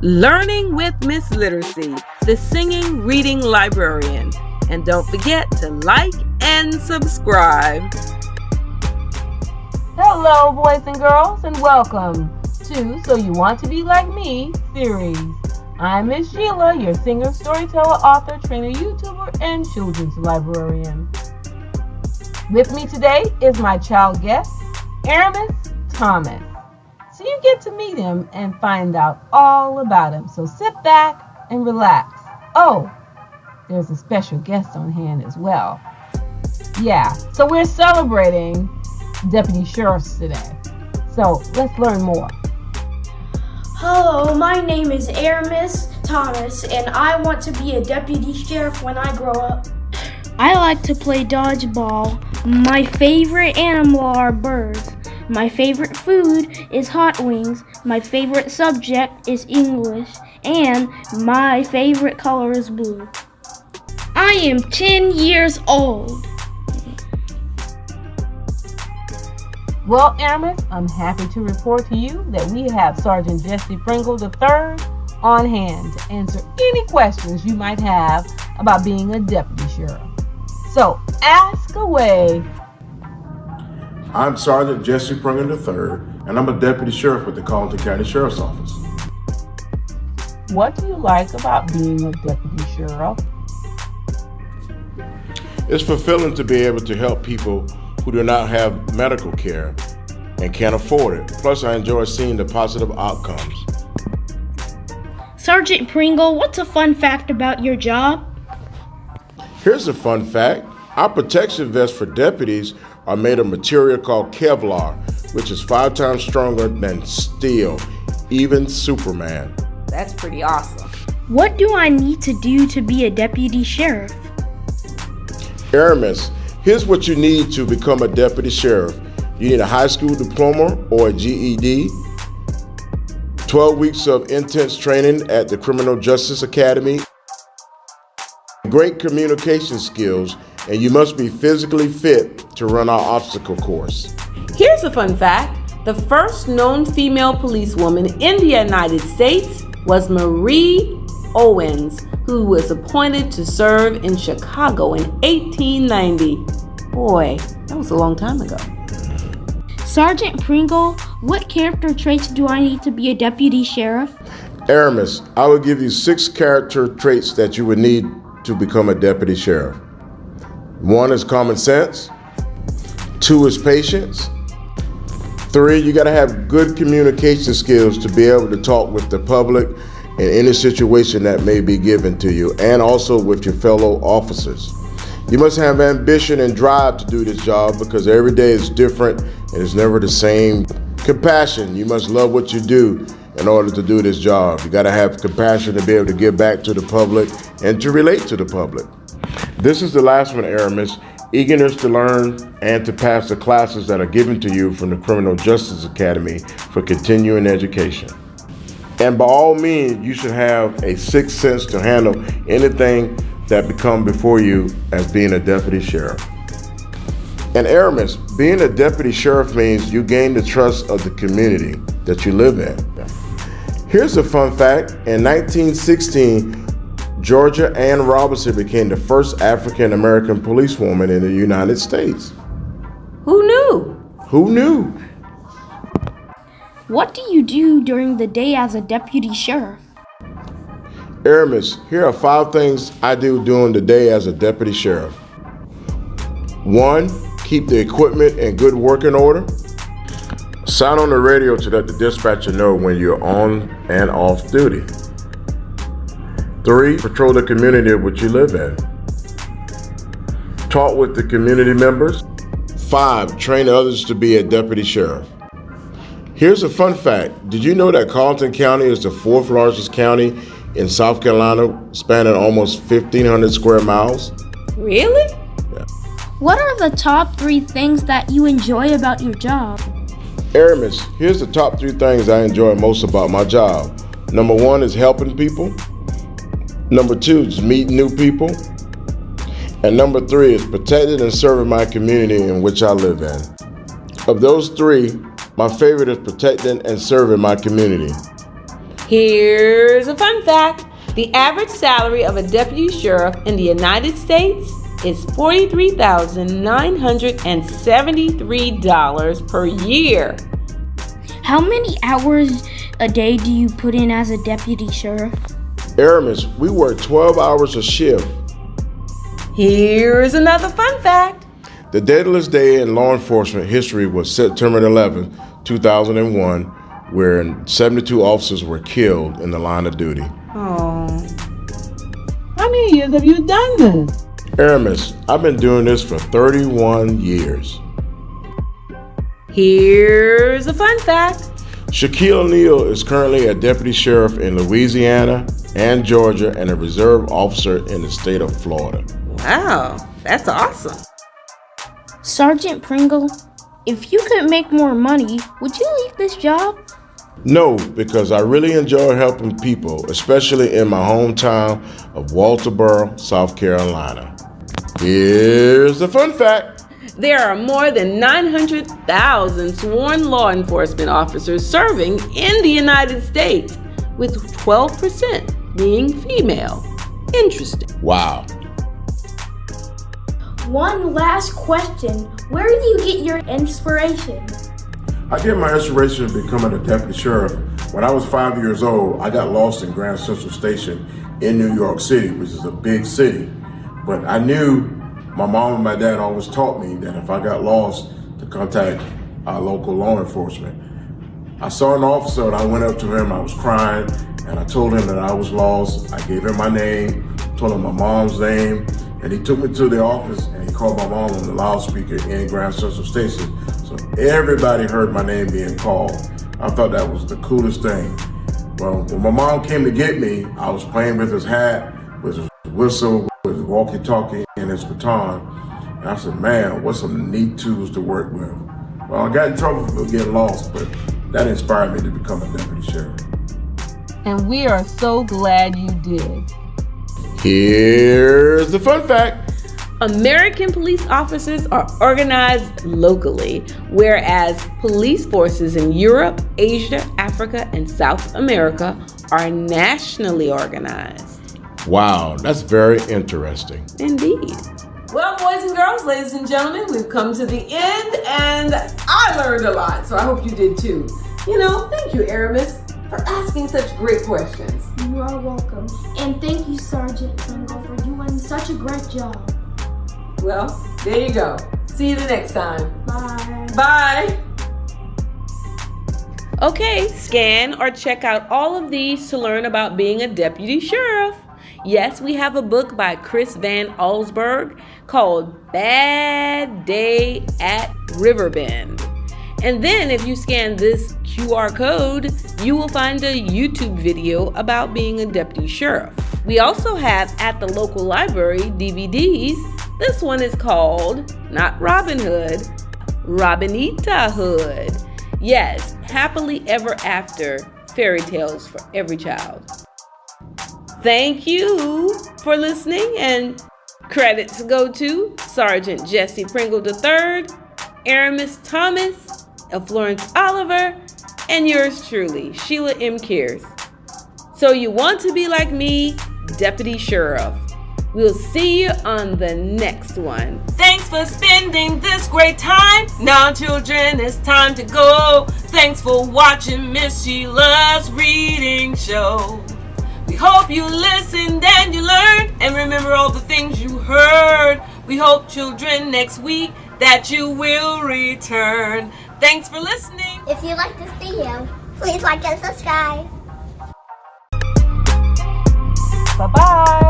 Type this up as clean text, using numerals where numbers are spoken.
Learning with Miss Literacy, the singing reading librarian. And don't forget to like and subscribe. Hello, boys and girls, and welcome to So You Want to Be Like Me series. I'm Miss Shiela, your singer, storyteller, author, trainer, YouTuber, and children's librarian. With me today is my child guest, Aryemis Thomas. So you get to meet him and find out all about him. So sit back and relax. Oh, there's a special guest on hand as well. Yeah, so we're celebrating deputy sheriffs today. So let's learn more. Hello, my name is Aryemis Thomas, and I want to be a deputy sheriff when I grow up. I like to play dodgeball. My favorite animal are birds. My favorite food is hot wings. My favorite subject is English. And my favorite color is blue. I am 10 years old. Well, Aryemis, I'm happy to report to you that we have Sergeant Jesse Pringle III on hand to answer any questions you might have about being a deputy sheriff. So, ask away. I'm Sergeant Jesse Pringle III, and I'm a deputy sheriff with the Colleton County Sheriff's Office. What do you like about being a deputy sheriff? It's fulfilling to be able to help people who do not have medical care and can't afford it. Plus, I enjoy seeing the positive outcomes. Sergeant Pringle, what's a fun fact about your job? Here's a fun fact. Our protection vests for deputies are made of material called Kevlar, which is 5 times stronger than steel, even Superman. That's pretty awesome. What do I need to do to be a deputy sheriff? Aryemis, here's what you need to become a deputy sheriff. You need a high school diploma or a GED, 12 weeks of intense training at the Criminal Justice Academy, great communication skills, and you must be physically fit to run our obstacle course. Here's a fun fact. The first known female policewoman in the United States was Marie Owens, who was appointed to serve in Chicago in 1890. Boy, that was a long time ago. Sergeant Pringle, what character traits do I need to be a deputy sheriff? Aryemis, I will give you 6 character traits that you would need to become a deputy sheriff. 1 is common sense. 2 is patience. 3, you got to have good communication skills to be able to talk with the public in any situation that may be given to you, and also with your fellow officers. You must have ambition and drive to do this job because every day is different and it's never the same. Compassion, you must love what you do in order to do this job. You got to have compassion to be able to give back to the public and to relate to the public. This is the last one, Aryemis. Eagerness to learn and to pass the classes that are given to you from the Criminal Justice Academy for continuing education. And by all means, you should have a sixth sense to handle anything that become before you as being a deputy sheriff. And Aryemis, being a deputy sheriff means you gain the trust of the community that you live in. Here's a fun fact. In 1916, Georgia Ann Robinson became the first African-American policewoman in the United States. Who knew? Who knew? What do you do during the day as a deputy sheriff? Aryemis, here are 5 things I do during the day as a deputy sheriff. 1, keep the equipment in good working order. Sign on the radio to let the dispatcher know when you're on and off duty. 3, patrol the community in which you live in. Talk with the community members. 5, train others to be a deputy sheriff. Here's a fun fact. Did you know that Colleton County is the 4th largest county in South Carolina, spanning almost 1,500 square miles? Really? Yeah. What are the top 3 things that you enjoy about your job? Aryemis, here's the top 3 things I enjoy most about my job. Number 1 is helping people. Number 2 is meeting new people. And number 3 is protecting and serving my community in which I live in. Of those 3, my favorite is protecting and serving my community. Here's a fun fact. The average salary of a deputy sheriff in the United States is $43,973 per year. How many hours a day do you put in as a deputy sheriff? Aryemis, we work 12 hours a shift. Here's another fun fact. The deadliest day in law enforcement history was September 11, 2001, where 72 officers were killed in the line of duty. Oh. How many years have you done this? Aryemis, I've been doing this for 31 years. Here's a fun fact. Shaquille O'Neal is currently a deputy sheriff in Louisiana and Georgia and a reserve officer in the state of Florida. Wow, that's awesome. Sergeant Pringle, if you could make more money, would you leave this job? No, because I really enjoy helping people, especially in my hometown of Walterboro, South Carolina. Here's the fun fact. There are more than 900,000 sworn law enforcement officers serving in the United States, with 12% being female. Interesting. Wow. One last question. Where do you get your inspiration? I get my inspiration becoming a deputy sheriff. When I was 5 years old, I got lost in Grand Central Station in New York City, which is a big city. But I knew my mom and my dad always taught me that if I got lost, to contact our local law enforcement. I saw an officer and I went up to him, I was crying, and I told him that I was lost. I gave him my name, told him my mom's name, and he took me to the office and he called my mom on the loudspeaker in Grand Central Station. So everybody heard my name being called. I thought that was the coolest thing. Well, when my mom came to get me, I was playing with his hat, with his whistle, with his walkie-talkie, and his baton. And I said, man, what some neat tools to work with. Well, I got in trouble for getting lost, but that inspired me to become a deputy sheriff. And we are so glad you did. Here's the fun fact. American police officers are organized locally, whereas police forces in Europe, Asia, Africa, and South America are nationally organized. Wow, that's very interesting. Indeed. Well, boys and girls, ladies and gentlemen, we've come to the end, and I learned a lot, so I hope you did too. Thank you, Aryemis, for asking such great questions. You are welcome. And thank you, Sergeant Pringle, for doing such a great job. Well, there you go. See you the next time. Bye. Bye. Okay, scan or check out all of these to learn about being a deputy sheriff. Yes, we have a book by Chris Van Allsburg called Bad Day at Riverbend. And then if you scan this QR code, you will find a YouTube video about being a deputy sheriff. We also have At the Local Library DVDs. This one is called, not Robin Hood, Robinita Hood. Yes, happily ever after fairy tales for every child. Thank you for listening, and credits go to Sergeant Jesse Pringle III, Aryemis Thomas, Florence Oliver, and yours truly, Shiela Keaise. So you want to be like me, Deputy Sheriff. We'll see you on the next one. Thanks for spending this great time. Now, children, it's time to go. Thanks for watching Miss Sheila's reading show. We hope you listened and you learned and remember all the things you heard. We hope, children, next week that you will return. Thanks for listening. If you like this video, please like and subscribe. Bye-bye.